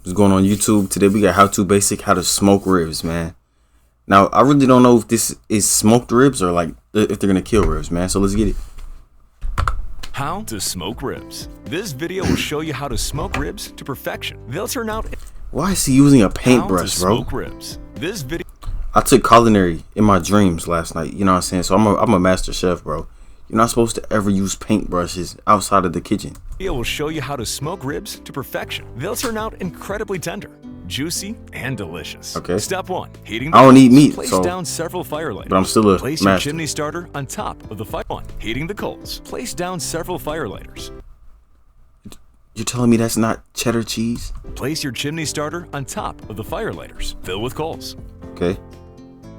What's going on YouTube? Today we got HowToBasic, how to smoke ribs, man. Now, I really don't know if this is smoked ribs or like if they're gonna kill ribs, man. So let's get it. How to smoke ribs. This video will show you how to smoke ribs to perfection. They'll turn out. Why is he using a paintbrush, bro? Smoke ribs. This video. I took culinary in my dreams last night. You know what I'm saying? So I'm a master chef, bro. You're not supposed to ever use paintbrushes outside of the kitchen. It will show you how to smoke ribs to perfection. They'll turn out incredibly tender, juicy, and delicious. Okay. Step 1. Heating. I don't eat meat, Place so, down several fire lighters. but I'm still a Place master. your chimney starter on top of the fire. 1. Heating the coals. Place down several fire lighters. You're telling me that's not cheddar cheese? Place your chimney starter on top of the fire lighters. Fill with coals. Okay.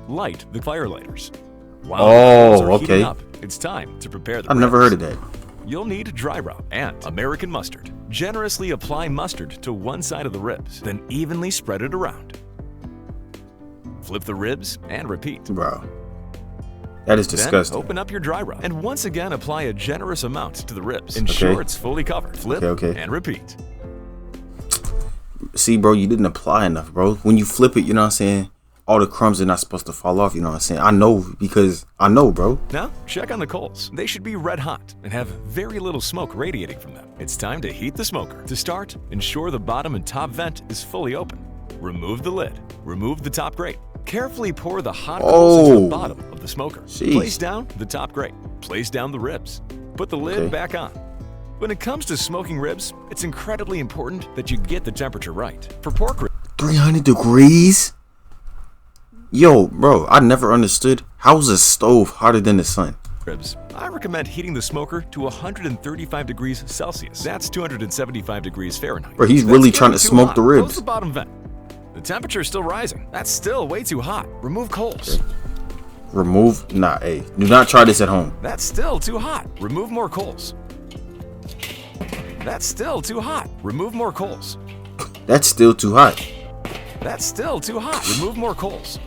Light the fire lighters. While Oh, the coals are okay. heating up, it's time to prepare the I've never ribs. heard of that. You'll need dry rub and American mustard. Generously apply mustard to one side of the ribs, then evenly spread it around. Flip the ribs and repeat. Bro, that is disgusting. Then open up your dry rub and once again apply a generous amount to the ribs. Ensure it's fully covered. Flip and repeat. See, bro, you didn't apply enough, bro. When you flip it, you know what I'm saying? All the crumbs are not supposed to fall off, you know what I'm saying? I know because I know, bro. Now, check on the coals. They should be red hot and have very little smoke radiating from them. It's time to heat the smoker. To start, ensure the bottom and top vent is fully open. Remove the lid. Remove the top grate. Carefully pour the hot coals into the bottom of the smoker. Jeez. Place down the top grate. Place down the ribs. Put the lid back on. When it comes to smoking ribs, it's incredibly important that you get the temperature right. For pork ribs, 300 degrees? Yo, bro, I never understood how is a stove hotter than the sun? I recommend heating the smoker to 135 degrees Celsius. That's 275 degrees Fahrenheit. Bro, he's really trying to smoke the ribs. Close the bottom vent. The temperature is still rising. That's still way too hot. Remove coals. Remove? Nah, hey, do not try this at home. That's still too hot. Remove more coals. That's still too hot. Remove more coals. That's still too hot. That's still too hot. Remove more coals.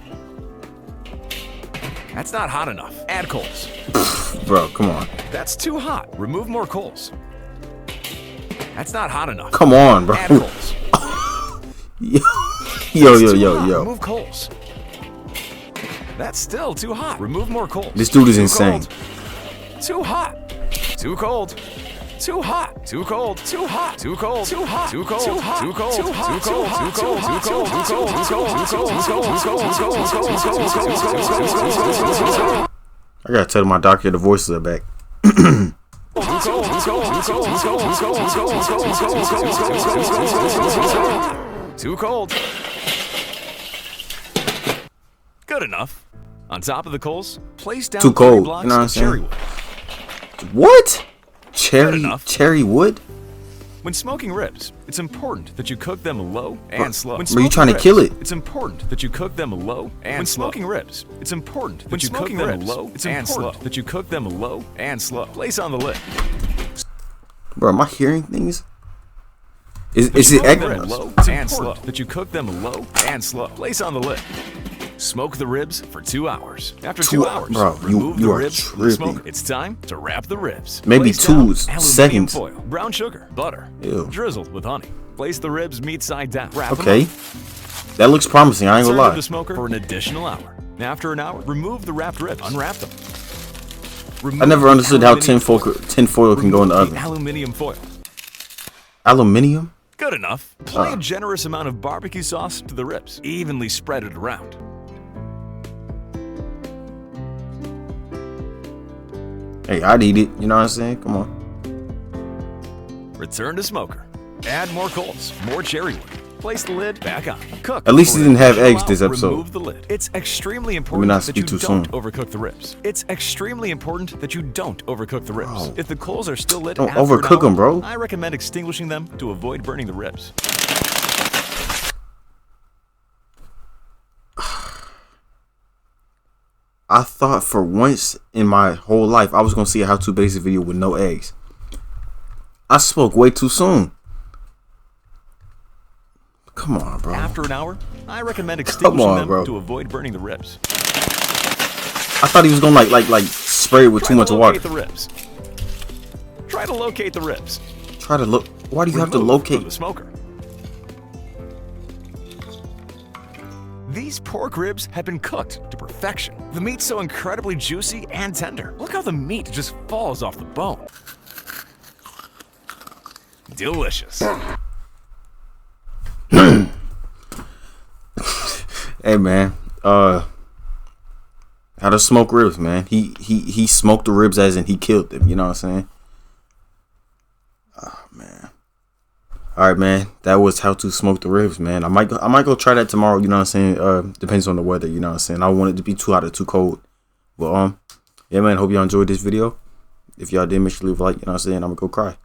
That's not hot enough. Add coals. Bro, come on. That's too hot. Remove more coals. That's not hot enough. Come on, bro. Add coals. Yo. Remove coals. That's still too hot. Remove more coals. This dude is insane. Too hot. Too cold. Too hot. Too cold. Too hot. Too cold. Too hot. Too cold. Too hot. Too cold. Too hot. Too cold. Too cold. Too cold. I gotta tell my doctor the voices are back. Too cold. Good enough. On top of the coals, place down Too 3 cold. blocks You know what I'm of cherry saying? wood. What? enough. Cherry wood? When smoking ribs, it's important that you cook them low and slow. Bro, you trying to kill it? It's important that you cook them low and slow. When smoking ribs, it's important that you cook them low and slow. That you cook them low and slow. Place on the lid. Bro, am I hearing things? Is it echoing? Low and slow. That you cook them low and slow. Place on the lid. Smoke the ribs for 2 hours. After 2 hours, bro, remove you the are ribs from the tripping. smoker. It's time to wrap the ribs. Maybe Place down 2 aluminum seconds. Foil, brown sugar, butter, Ew. drizzle with honey. Place the ribs meat side down. Wrap Okay. them up. That looks promising, I ain't gonna Serve lie. the smoker for an additional hour. After an hour, remove the wrapped ribs. Unwrap them. I never understood how tin foil can go in the oven. Aluminium foil. Aluminium? Good enough. Apply a generous amount of barbecue sauce to the ribs. Evenly spread it around. Hey, I'd eat it, you know what I'm saying? Come on. Return to smoker. Add more coals, more cherry wood. Place the lid back on. Cook. At least for he didn't have an eggs this additional episode. Remove the lid. It's extremely Let me important not that you speak too don't soon. overcook the ribs. It's extremely important that you don't overcook the ribs. Bro. If the coals are still lit Don't after an overcook hour, them, bro. I recommend extinguishing them to avoid burning the ribs. I thought for once in my whole life I was gonna see a HowToBasic video with no eggs. I spoke way too soon. Come on, bro. After an hour, I recommend extinguishing them bro. to avoid burning the ribs. I thought he was gonna like spray it with too much water. The ribs. Try to locate the ribs. Try to look. Why do you have to Remove locate? from the smoker. These pork ribs have been cooked to perfection. The meat's so incredibly juicy and tender. Look how the meat just falls off the bone. Delicious. Hey man, how to smoke ribs, man. He smoked the ribs as in he killed them, you know what I'm saying? Oh man. Alright man, that was how to smoke the ribs, man. I might go try that tomorrow, you know what I'm saying? Depends on the weather, you know what I'm saying? I don't want it to be too hot or too cold. But yeah man, hope y'all enjoyed this video. If y'all did, make sure to leave a like, you know what I'm saying? I'm gonna go cry.